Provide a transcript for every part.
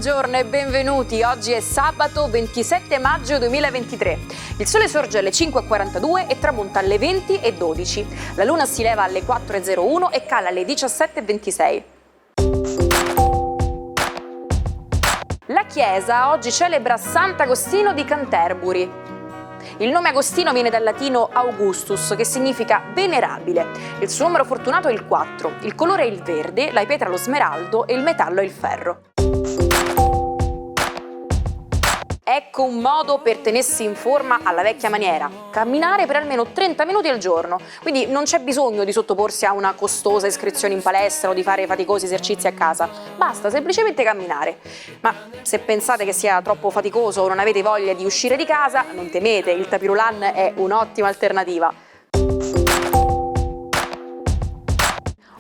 buongiorno e benvenuti. Oggi è sabato 27 maggio 2023. Il sole sorge alle 5:42 e tramonta alle 20:12. La luna si leva alle 4:01 e cala alle 17:26. La Chiesa oggi celebra Sant'Agostino di Canterbury. Il nome Agostino viene dal latino Augustus, che significa venerabile. Il suo numero fortunato è il 4. Il colore è il verde, la pietra lo smeraldo e il metallo è il ferro. Ecco un modo per tenersi in forma alla vecchia maniera: camminare per almeno 30 minuti al giorno. Quindi non c'è bisogno di sottoporsi a una costosa iscrizione in palestra o di fare faticosi esercizi a casa, basta semplicemente camminare. Ma se pensate che sia troppo faticoso o non avete voglia di uscire di casa, non temete, il tapirulan è un'ottima alternativa.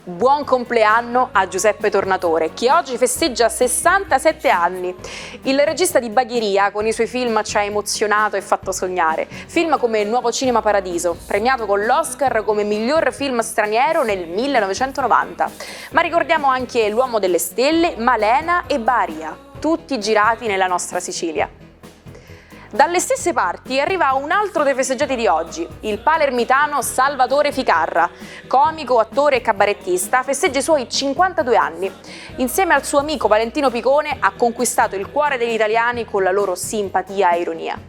Buon compleanno a Giuseppe Tornatore, che oggi festeggia 67 anni. Il regista di Bagheria con i suoi film ci ha emozionato e fatto sognare. Film come Nuovo Cinema Paradiso, premiato con l'Oscar come miglior film straniero nel 1990. Ma ricordiamo anche L'Uomo delle Stelle, Malena e Baria, tutti girati nella nostra Sicilia. Dalle stesse parti arriva un altro dei festeggiati di oggi, il palermitano Salvatore Ficarra. Comico, attore e cabarettista, festeggia i suoi 52 anni. Insieme al suo amico Valentino Picone ha conquistato il cuore degli italiani con la loro simpatia e ironia.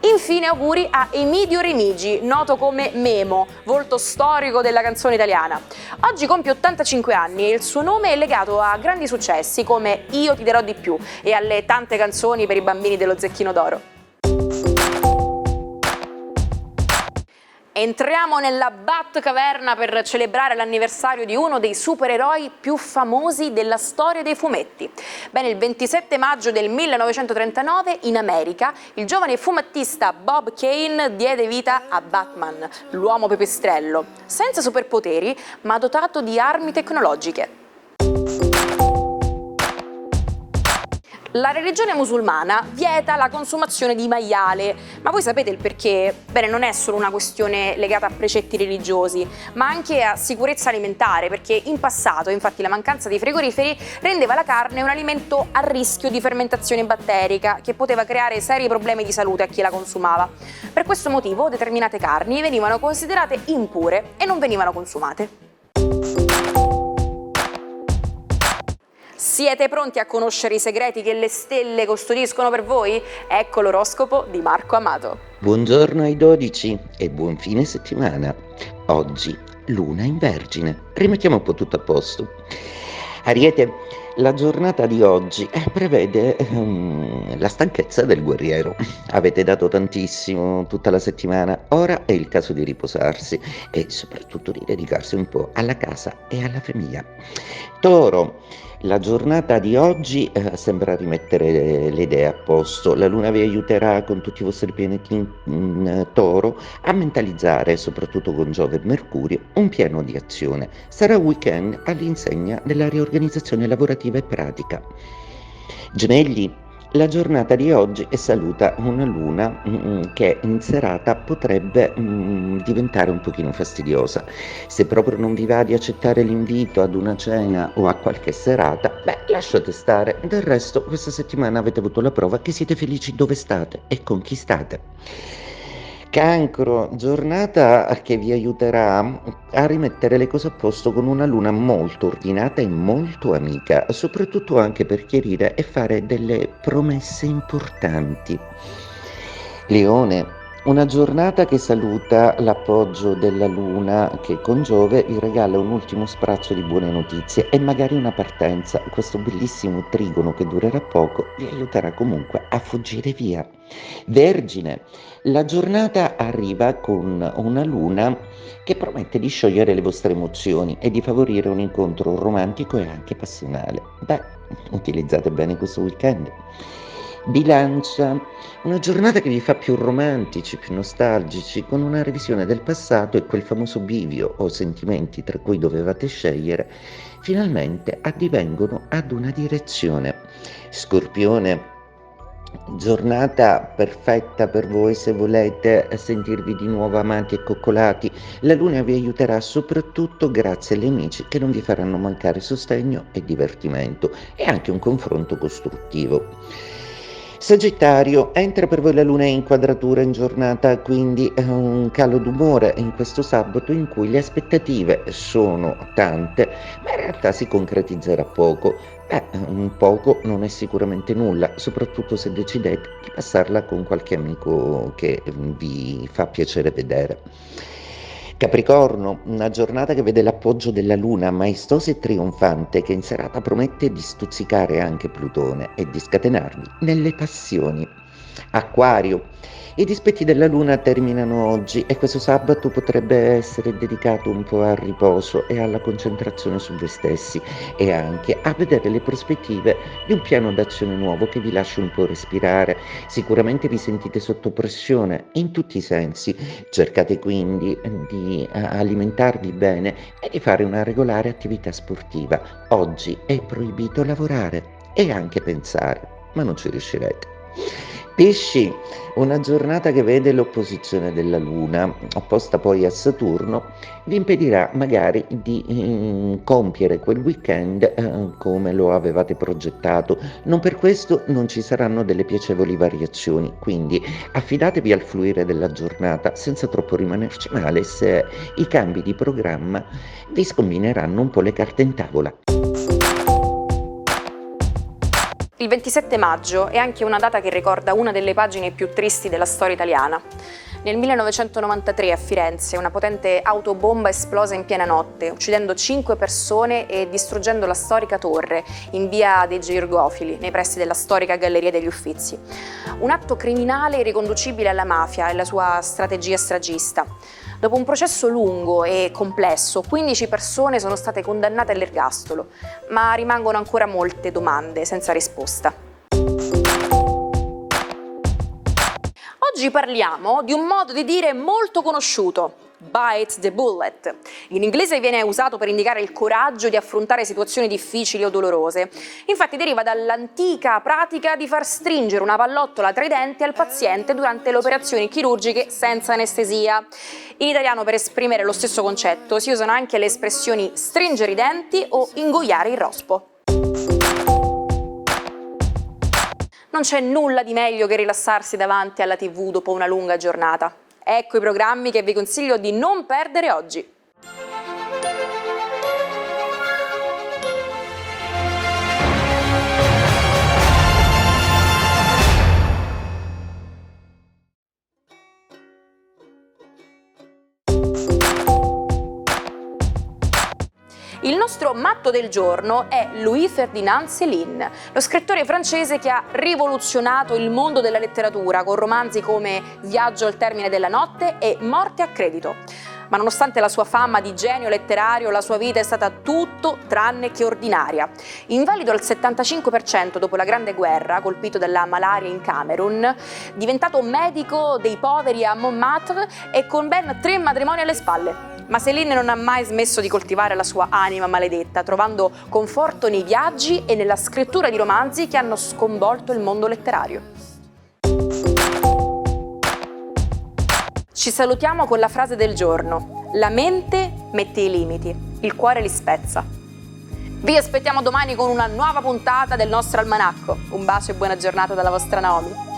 Infine auguri a Emidio Remigi, noto come Memo, volto storico della canzone italiana. Oggi compie 85 anni e il suo nome è legato a grandi successi come Io ti darò di più e alle tante canzoni per i bambini dello Zecchino d'Oro. Entriamo nella Batcaverna per celebrare l'anniversario di uno dei supereroi più famosi della storia dei fumetti. Bene, il 27 maggio del 1939 in America il giovane fumettista Bob Kane diede vita a Batman, l'uomo pipistrello, senza superpoteri ma dotato di armi tecnologiche. La religione musulmana vieta la consumazione di maiale, ma voi sapete il perché? Bene, non è solo una questione legata a precetti religiosi, ma anche a sicurezza alimentare, perché in passato, infatti, la mancanza di frigoriferi rendeva la carne un alimento a rischio di fermentazione batterica, che poteva creare seri problemi di salute a chi la consumava. Per questo motivo determinate carni venivano considerate impure e non venivano consumate. Siete pronti a conoscere i segreti che le stelle custodiscono per voi? Ecco l'oroscopo di Marco Amato. Buongiorno ai 12 e buon fine settimana. Oggi luna in Vergine. Rimettiamo un po' tutto a posto. Ariete, la giornata di oggi prevede la stanchezza del guerriero. Avete dato tantissimo tutta la settimana, ora è il caso di riposarsi e soprattutto di dedicarsi un po' alla casa e alla famiglia. Toro, la giornata di oggi sembra rimettere le idee a posto. La luna vi aiuterà con tutti i vostri pianeti in Toro a mentalizzare, soprattutto con Giove e Mercurio, un piano di azione. Sarà un weekend all'insegna della riorganizzazione lavorativa e pratica. Gemelli, la giornata di oggi saluta una luna che in serata potrebbe diventare un pochino fastidiosa. Se proprio non vi va di accettare l'invito ad una cena o a qualche serata, lasciate stare. Del resto questa settimana avete avuto la prova che siete felici dove state e con chi state. Cancro, giornata che vi aiuterà a rimettere le cose a posto con una luna molto ordinata e molto amica, soprattutto anche per chiarire e fare delle promesse importanti. Leone, una giornata che saluta l'appoggio della luna che con Giove vi regala un ultimo sprazzo di buone notizie e magari una partenza. Questo bellissimo trigono che durerà poco vi aiuterà comunque a fuggire via. Vergine, la giornata arriva con una luna che promette di sciogliere le vostre emozioni e di favorire un incontro romantico e anche passionale. Utilizzate bene questo weekend. Bilancia, una giornata che vi fa più romantici, più nostalgici, con una revisione del passato e quel famoso bivio o sentimenti tra cui dovevate scegliere, finalmente addivengono ad una direzione. Scorpione, Giornata perfetta per voi se volete sentirvi di nuovo amati e coccolati. La luna vi aiuterà soprattutto grazie agli amici che non vi faranno mancare sostegno e divertimento e anche un confronto costruttivo. Sagittario, entra per voi la luna in quadratura in giornata, quindi un calo d'umore in questo sabato in cui le aspettative sono tante, ma in realtà si concretizzerà poco. Un poco non è sicuramente nulla, soprattutto se decidete di passarla con qualche amico che vi fa piacere vedere. Capricorno, una giornata che vede l'appoggio della Luna maestosa e trionfante che in serata promette di stuzzicare anche Plutone e di scatenarvi nelle passioni. Acquario, i dispetti della Luna terminano oggi e questo sabato potrebbe essere dedicato un po' al riposo e alla concentrazione su voi stessi e anche a vedere le prospettive di un piano d'azione nuovo che vi lascia un po' respirare. Sicuramente vi sentite sotto pressione in tutti i sensi, cercate quindi di alimentarvi bene e di fare una regolare attività sportiva. Oggi è proibito lavorare e anche pensare, ma non ci riuscirete. Pesci, una giornata che vede l'opposizione della Luna, opposta poi a Saturno, vi impedirà magari di compiere quel weekend come lo avevate progettato. Non per questo non ci saranno delle piacevoli variazioni, quindi affidatevi al fluire della giornata senza troppo rimanerci male se i cambi di programma vi scombineranno un po' le carte in tavola. Il 27 maggio è anche una data che ricorda una delle pagine più tristi della storia italiana. Nel 1993 a Firenze una potente autobomba esplosa in piena notte, uccidendo 5 persone e distruggendo la storica torre in via dei Georgofili, nei pressi della storica Galleria degli Uffizi. Un atto criminale riconducibile alla mafia e alla sua strategia stragista. Dopo un processo lungo e complesso, 15 persone sono state condannate all'ergastolo, ma rimangono ancora molte domande senza risposta. Oggi parliamo di un modo di dire molto conosciuto, bite the bullet. In inglese viene usato per indicare il coraggio di affrontare situazioni difficili o dolorose. Infatti deriva dall'antica pratica di far stringere una pallottola tra i denti al paziente durante le operazioni chirurgiche senza anestesia. In italiano per esprimere lo stesso concetto si usano anche le espressioni stringere i denti o ingoiare il rospo. Non c'è nulla di meglio che rilassarsi davanti alla TV dopo una lunga giornata. Ecco i programmi che vi consiglio di non perdere oggi. Il nostro matto del giorno è Louis Ferdinand Céline, lo scrittore francese che ha rivoluzionato il mondo della letteratura con romanzi come Viaggio al termine della notte e Morte a credito. Ma nonostante la sua fama di genio letterario, la sua vita è stata tutto tranne che ordinaria. Invalido al 75% dopo la Grande Guerra, colpito dalla malaria in Camerun, diventato medico dei poveri a Montmartre e con ben 3 matrimoni alle spalle. Ma Céline non ha mai smesso di coltivare la sua anima maledetta, trovando conforto nei viaggi e nella scrittura di romanzi che hanno sconvolto il mondo letterario. Ci salutiamo con la frase del giorno: la mente mette i limiti, il cuore li spezza. Vi aspettiamo domani con una nuova puntata del nostro almanacco. Un bacio e buona giornata dalla vostra Naomi.